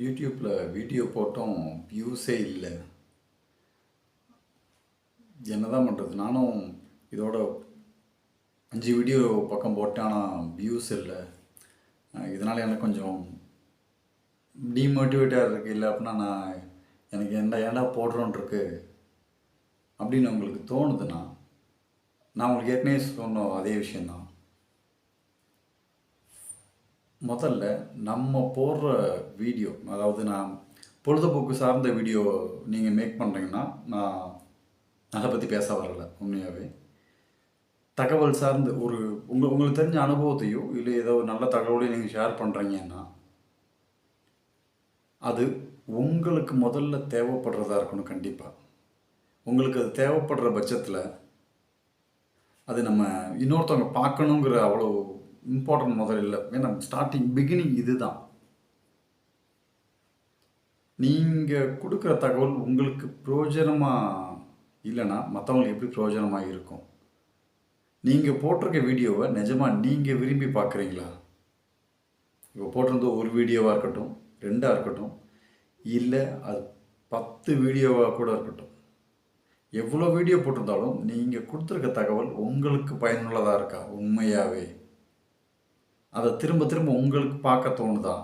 யூடியூப்பில் வீடியோ போட்டும் வியூஸே இல்லை. என்ன தான் பண்ணுறது? நானும் இதோட 5 வீடியோ பக்கம் போட்டேன், ஆனால் வியூஸ் இல்லை. இதனால் எனக்கு கொஞ்சம் டீமோட்டிவேட்டாக இருக்குது. இல்லை அப்படின்னா எனக்கு ஏன்டா போடுறோன்ருக்கு அப்படின்னு உங்களுக்கு தோணுதுன்னா, நான் உங்களுக்கு ஏற்கனவே சொன்ன அதே விஷயந்தான். முதல்ல நம்ம போடுற வீடியோ, அதாவது நான் பொழுதுபோக்கு சார்ந்த வீடியோ நீங்கள் மேக் பண்ணுறீங்கன்னா, நான் அதை பற்றி பேச வரல. உண்மையாகவே தகவல் சார்ந்து உங்களுக்கு தெரிஞ்ச அனுபவத்தையோ இல்லை ஏதோ ஒரு நல்ல தகவலையும் நீங்கள் ஷேர் பண்ணுறீங்கன்னா, அது உங்களுக்கு முதல்ல தேவைப்படுறதா இருக்கணும். கண்டிப்பாக உங்களுக்கு அது தேவைப்படுற பட்சத்தில் அது நம்ம இன்னொருத்தவங்க பார்க்கணுங்கிற அவ்வளோ இம்பார்ட்டன்ட் முதல்ல இல்லை. ஏன்னா பிகினிங் இது தான். நீங்கள் கொடுக்குற தகவல் உங்களுக்கு பிரயோஜனமாக இல்லைன்னா மற்றவங்களுக்கு எப்படி பிரயோஜனமாக இருக்கும்? நீங்கள் போட்டிருக்க வீடியோவை நிஜமாக நீங்கள் விரும்பி பார்க்குறீங்களா? இப்போ போட்டிருந்த ஒரு வீடியோவாக இருக்கட்டும், 2ஆக இருக்கட்டும், இல்லை அது 10 வீடியோவாக கூட இருக்கட்டும், எவ்வளோ வீடியோ போட்டிருந்தாலும் நீங்கள் கொடுத்துருக்க தகவல் உங்களுக்கு பயனுள்ளதாக இருக்கா? உண்மையாகவே அதை திரும்ப திரும்ப உங்களுக்கு பார்க்க தோணுதா?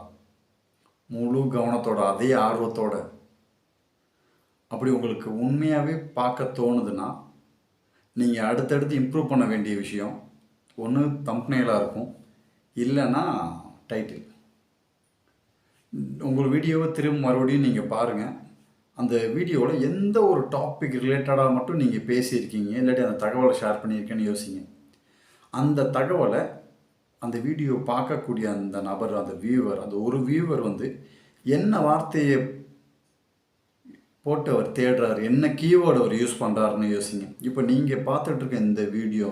முழு கவனத்தோட, அதே ஆர்வத்தோட அப்படி உங்களுக்கு உண்மையாகவே பார்க்க தோணுதுன்னா, நீங்கள் அடுத்தடுத்து இம்ப்ரூவ் பண்ண வேண்டிய விஷயம் ஒன்று தம்ப்நெயிலாக இருக்கும், இல்லைன்னா டைட்டில். உங்கள் வீடியோவை திரும்ப மறுபடியும் நீங்கள் பாருங்கள். அந்த வீடியோவில் எந்த ஒரு டாபிக் ரிலேட்டடாக மட்டும் நீங்கள் பேசியிருக்கீங்க, இல்லாட்டி அந்த தகவலை ஷேர் பண்ணியிருக்கேன்னு யோசிங்க. அந்த தகவலை அந்த வீடியோ பார்க்கக்கூடிய அந்த நபர், அந்த வியூவர், அந்த ஒரு வியூவர் என்ன வார்த்தையை போட்டு அவர் தேடுறாரு, என்ன கீவேர்டு அவர் யூஸ் பண்ணுறாருன்னு யோசிங்க. இப்போ நீங்கள் பார்த்துட்ருக்க இந்த வீடியோ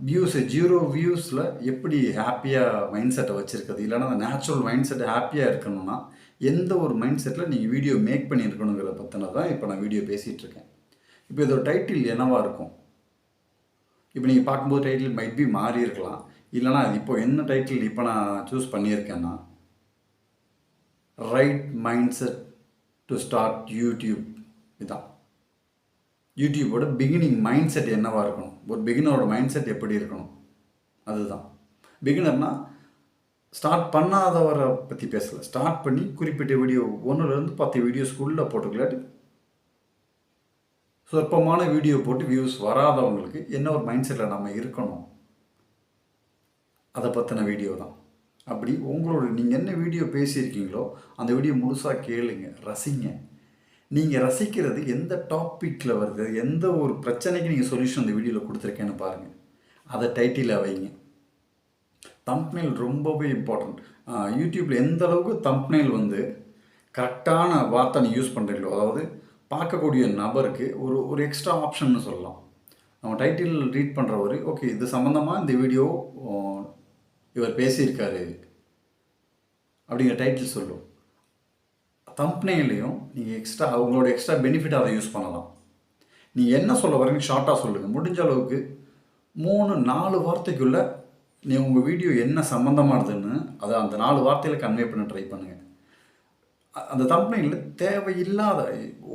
வியூஸ் 0 வியூஸில் எப்படி ஹாப்பியாக மைண்ட் செட்டை வச்சுருக்குது? இல்லைன்னா அந்த நேச்சுரல் மைண்ட் செட்டை ஹாப்பியாக இருக்கணும்னா எந்த ஒரு மைண்ட் செட்டில் நீங்கள் வீடியோ மேக் பண்ணியிருக்கணுங்கிற பற்றின தான் இப்போ நான் வீடியோ பேசிகிட்ருக்கேன். இப்போ இதோட டைட்டில் என்னவாக இருக்கும்? இப்போ நீங்கள் பார்க்கும்போது டைட்டில் மைட் பி மாறி இருக்கலாம். இல்லைனா இப்போ என்ன டைட்டில் இப்போ நான் சூஸ் பண்ணியிருக்கேன்னா, right mind set to start YouTube. இதுதான் யூடியூபோட பிகினிங் மைண்ட் செட் என்னவாக இருக்கணும், ஒரு பிகினரோட மைண்ட் செட் எப்படி இருக்கணும், அதுதான். பிகினர்னால் ஸ்டார்ட் பண்ணாதவரை பற்றி பேசலை, ஸ்டார்ட் பண்ணி குறிப்பிட்ட வீடியோ 1லேருந்து 10 வீடியோஸ்குள்ளே போட்டுக்கலாட்டி சொற்பமான வீடியோ போட்டு வியூஸ் வராதவங்களுக்கு என்ன ஒரு மைண்ட் செட்டில் நம்ம இருக்கணும், அதை பற்றின வீடியோ தான். அப்படி நீங்கள் என்ன வீடியோ பேசியிருக்கீங்களோ அந்த வீடியோ முழுசாக கேளுங்க, ரசிங்க. நீங்கள் ரசிக்கிறது எந்த டாப்பிக்கில் வருது, எந்த ஒரு பிரச்சனைக்கு நீங்கள் சொல்யூஷன் அந்த வீடியோவில் கொடுத்துருக்கேன்னு பாருங்கள். அதை டைட்டிலாக வைங்க. தம்ப்நெயில் ரொம்பவே இம்பார்ட்டண்ட். யூடியூப்பில் எந்த அளவுக்கு தம்ப்நெயில் கரெக்டான வார்த்தை நீங்கள் யூஸ் பண்ணுறீங்களோ, அதாவது பார்க்கக்கூடிய நபருக்கு ஒரு எக்ஸ்ட்ரா ஆப்ஷன்னு சொல்லலாம். நம்ம டைட்டில் ரீட் பண்ணுறவர், ஓகே இது சம்மந்தமாக இந்த வீடியோ இவர் பேசியிருக்காரு அப்படிங்கிற டைட்டில் சொல்லும். தம்ப்நெயிலையும் நீங்கள் அவங்களோட எக்ஸ்ட்ரா பெனிஃபிட் அதை யூஸ் பண்ணலாம். நீங்கள் என்ன சொல்ல வரீங்க ஷார்ட்டாக சொல்லுங்கள். முடிஞ்ச அளவுக்கு 3-4 வார்த்தைக்குள்ளே உங்கள் வீடியோ என்ன சம்மந்தமானதுன்னு அதை அந்த 4 வார்த்தையில் கன்வே பண்ண ட்ரை பண்ணுங்கள். அந்த தம்ப்நெயிலில் தேவையில்லாத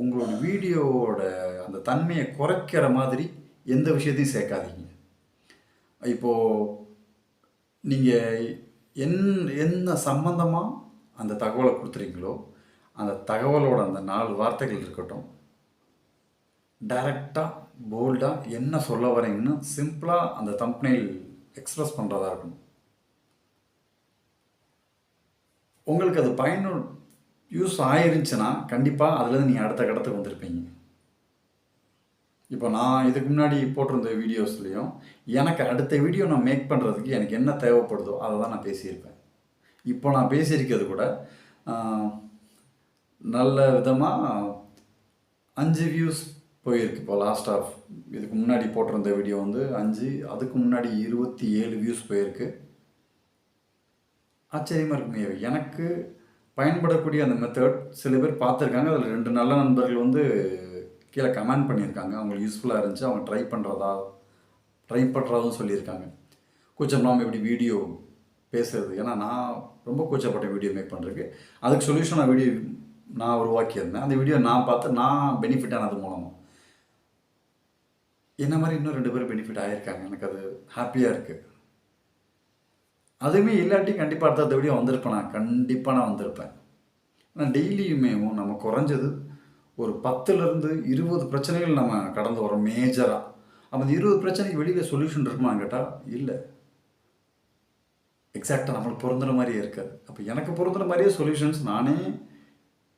உங்களோட வீடியோவோட அந்த தன்மையை குறைக்கிற மாதிரி எந்த விஷயத்தையும் சேர்க்காதீங்க. இப்போது நீங்கள் என்ன சம்மந்தமாக அந்த தகவலை கொடுத்துறீங்களோ அந்த தகவலோட அந்த 4 வார்த்தைகள் இருக்கட்டும். டைரெக்டாக போல்டாக என்ன சொல்ல வரீங்கன்னு சிம்பிளாக அந்த தம்ப்நெயில் எக்ஸ்ப்ரெஸ் பண்ணுறதா இருக்கணும். உங்களுக்கு அது யூஸ் ஆயிருந்துச்சுன்னா கண்டிப்பாக அதுலேருந்து நீங்கள் அடுத்த கட்டத்துக்கு வந்திருப்பீங்க. இப்போ நான் இதுக்கு முன்னாடி போட்டிருந்த வீடியோஸ்லேயும் எனக்கு அடுத்த வீடியோ நான் மேக் பண்ணுறதுக்கு எனக்கு என்ன தேவைப்படுதோ அதை தான் நான் பேசியிருப்பேன். இப்போ நான் பேசியிருக்கிறது கூட நல்ல விதமாக 5 வியூஸ் போயிருக்கு. இப்போ இதுக்கு முன்னாடி போட்டிருந்த வீடியோ 5, அதுக்கு முன்னாடி 27 வியூஸ் போயிருக்கு. ஆச்சரியமாக இருக்குங்க. எனக்கு பயன்படக்கூடிய அந்த மெத்தட் சில பேர் பார்த்துருக்காங்க. அதில் 2 நல்ல நண்பர்கள் கீழே கமெண்ட் பண்ணியிருக்காங்க. அவங்களுக்கு யூஸ்ஃபுல்லாக இருந்துச்சு, அவங்க ட்ரை பண்ணுறதாவும் சொல்லியிருக்காங்க. கொஞ்சம் நாம் இப்படி வீடியோ பேசுறது. ஏன்னா நான் ரொம்ப கூச்சப்பட்டேன் வீடியோ மேக் பண்ணுறதுக்கு. அதுக்கு சொல்யூஷனாக வீடியோ நான் உருவாக்கியிருந்தேன். அந்த வீடியோ நான் பார்த்து நான் பெனிஃபிட் ஆனது மூலமாக என்ன மாதிரி இன்னும் 2 பேர் பெனிஃபிட் ஆகியிருக்காங்க. எனக்கு அது ஹாப்பியாக இருக்குது. அதுவுமே இல்லாட்டி கண்டிப்பாக அடுத்த வீடியோ வந்திருப்பேன். கண்டிப்பாக நான் வந்திருப்பேன். ஆனால் டெய்லியுமே நம்ம குறைஞ்சது ஒரு 10லேருந்து 20 பிரச்சனைகள் நம்ம கடந்து வரோம் மேஜராக. அப்போ அந்த 20 பிரச்சனைக்கு வெளியில் சொல்யூஷன் இருக்குமான்னு கேட்டால் இல்லை. எக்ஸாக்டாக நம்மளுக்கு பொருந்துற மாதிரியே இருக்காது. அப்போ எனக்கு பொருந்துற மாதிரியே சொல்யூஷன்ஸ் நானே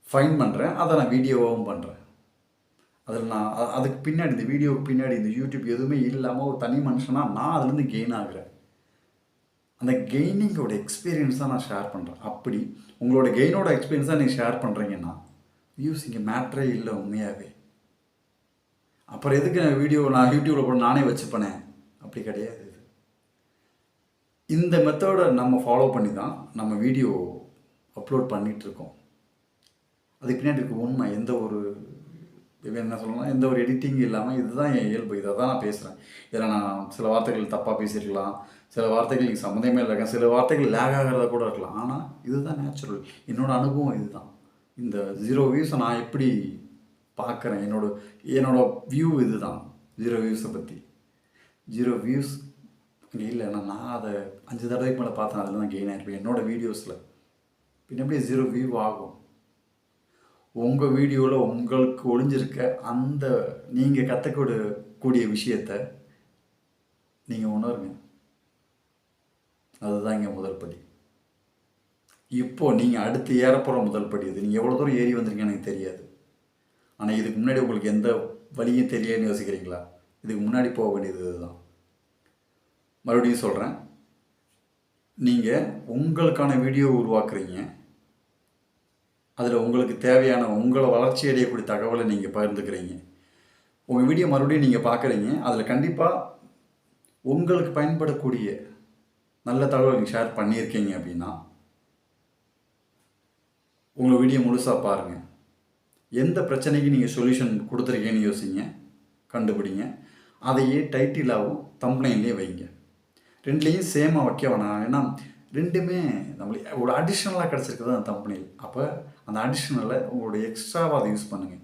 ஃபைன் பண்ணுறேன். அதை நான் வீடியோவாகவும் பண்ணுறேன். அதில் நான் அதுக்கு பின்னாடி இந்த வீடியோவுக்கு பின்னாடி இந்த யூடியூப் எதுவுமே இல்லாமல் ஒரு தனி மனுஷனாக நான் அதுலேருந்து கெயின் ஆகுறேன். அந்த கெய்னிங்கோட எக்ஸ்பீரியன்ஸ் தான் நான் ஷேர் பண்ணுறேன். அப்படி உங்களோட கெயினோட எக்ஸ்பீரியன்ஸ் தான் நீங்கள் ஷேர் பண்ணுறீங்கன்னா வியூஸ் இங்கே மேட்ரே இல்லை உண்மையாகவே. அப்புறம் எதுக்கு வீடியோ நான் யூடியூப்பில் போட நானே வச்சுப்பேனேன்? அப்படி கிடையாது. இந்த மெத்தடை நம்ம ஃபாலோ பண்ணி தான் நம்ம வீடியோ அப்லோட் பண்ணிகிட்ருக்கோம். அதுக்கு பின்னாடி இருக்க உண்மை எந்த ஒரு என்ன சொல்லணும்னா எந்த ஒரு எடிட்டிங் இல்லாமல் இதுதான் என் இயல்பு. இதை தான் நான் பேசுகிறேன். இதில் நான் சில வார்த்தைகள் தப்பாக பேசியிருக்கலாம், சில வார்த்தைகள் எனக்கு சம்மந்தமே இல்லை, சில வார்த்தைகள் லேக் ஆகிறதா கூட இருக்கலாம். ஆனால் இதுதான் நேச்சுரல். என்னோடய அனுபவம் இதுதான். இந்த 0 வியூஸை நான் எப்படி பார்க்குறேன், என்னோட வியூ இது தான். 0 வியூஸை பற்றி 0 வியூஸ் அங்கே இல்லை. நான் அதை 5 தடவைக்கு மேலே பார்த்தேன். அதில் தான் கெயின் ஆகிருப்பேன் என்னோடய வீடியோஸில். பின்ன எப்படி 0 வியூ ஆகும்? உங்கள் வீடியோவில் உங்களுக்கு ஒளிஞ்சிருக்க அந்த நீங்கள் கற்றுக்கூடிய விஷயத்தை நீங்கள் உணருங்க. அதுதான் இங்கே முதல் படி. இப்போது நீங்கள் அடுத்து ஏறப்போகிற முதல் படி இது. நீங்கள் எவ்வளோ தூரம் ஏறி வந்திருக்கீங்கன்னு எனக்கு தெரியாது. ஆனால் இதுக்கு முன்னாடி உங்களுக்கு எந்த வழியும் தெரியலன்னு யோசிக்கிறீங்களா? இதுக்கு முன்னாடி போக வேண்டியது இதுதான். மறுபடியும் சொல்கிறேன், நீங்கள் உங்களுக்கான வீடியோ உருவாக்குறீங்க. அதில் உங்களுக்கு தேவையான உங்களை வளர்ச்சி அடையக்கூடிய தகவலை நீங்கள் பகிர்ந்துக்கிறீங்க. உங்கள் வீடியோ மறுபடியும் நீங்கள் பார்க்குறீங்க. அதில் கண்டிப்பாக உங்களுக்கு பயன்படக்கூடிய நல்ல தகவல் நீங்கள் ஷேர் பண்ணியிருக்கீங்க அப்படின்னா உங்கள் வீடியோ முழுசாக பாருங்கள். எந்த பிரச்சனைக்கு நீங்கள் சொல்யூஷன் கொடுத்துருக்கீங்கன்னு யோசிங்க, கண்டுபிடிங்க. அதையே டைட்டிலாகவும் தம்ப்நெயிலையும் வைங்க. 2லேயும் சேமாக வைக்க வேணாம். ஏன்னா 2மே நம்மளுக்கு ஒரு அடிஷ்னலாக கிடச்சிருக்குது அந்த தம்ப்நெயில். அப்போ அந்த அடிஷ்னலை உங்களுடைய எக்ஸ்ட்ராவாக அதை யூஸ் பண்ணுங்கள்.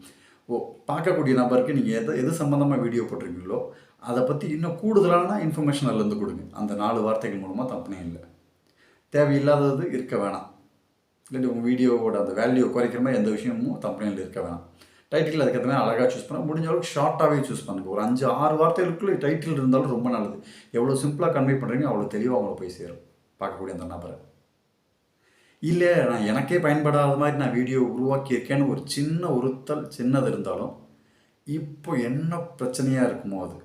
பார்க்கக்கூடிய நபருக்கு நீங்கள் எது சம்மந்தமாக வீடியோ போட்டிருக்கீங்களோ அதை பற்றி இன்னும் கூடுதலான இன்ஃபர்மேஷன் அதுலேருந்து கொடுங்க. அந்த 4 வார்த்தைகள் மூலமாக தம்ப்நெயிலில் தேவையில்லாதது இருக்க வேணாம். இல்லாட்டி உங்கள் வீடியோவோட அந்த வேல்யூ குறைக்கிற மாதிரி எந்த விஷயமும் தம்ப்நெயிலில் இருக்க வேணாம். டைட்டில் அதுக்கேற்ற மாதிரி அழகாக சூஸ் பண்ண முடிஞ்ச அளவுக்கு ஷார்ட்டாகவே சூஸ் பண்ணுங்கள். ஒரு 5-6 வார்த்தைகளுக்குள்ளே டைட்டில் இருந்தாலும் ரொம்ப நல்லது. எவ்வளோ சிம்பிளாக கன்வே பண்ணுறீங்க அவ்வளோ தெளிவாக அவங்கள போய் சேரும் பார்க்கக்கூடிய அந்த நபரை. இல்லை நான் எனக்கே பயன்படாத மாதிரி நான் வீடியோ உருவாக்கியிருக்கேன்னு ஒரு சின்ன உறுத்தல் சின்னது இருந்தாலும் இப்போ என்ன பிரச்சனையாக இருக்குமோ அது.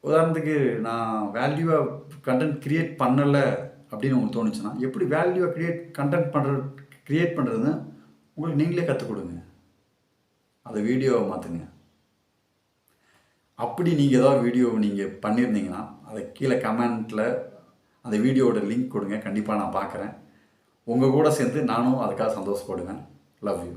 உதாரணத்துக்கு நான் வேல்யூவாக கண்டென்ட் க்ரியேட் பண்ணலை அப்படின்னு உங்களுக்கு தோணுச்சுன்னா எப்படி வேல்யூவாக க்ரியேட் பண்ணுறதுன்னு உங்களுக்கு நீங்களே கற்றுக் கொடுங்க. அதை வீடியோவை மாற்றுங்க. அப்படி நீங்கள் ஏதாவது வீடியோ நீங்கள் பண்ணியிருந்தீங்கன்னா அதை கீழே கமெண்ட்டில் அந்த வீடியோவோட லிங்க் கொடுங்க. கண்டிப்பாக நான் பார்க்குறேன். உங்கள் கூட சேர்ந்து நானும் அதுக்காக சந்தோஷப்படுவேன். Love you.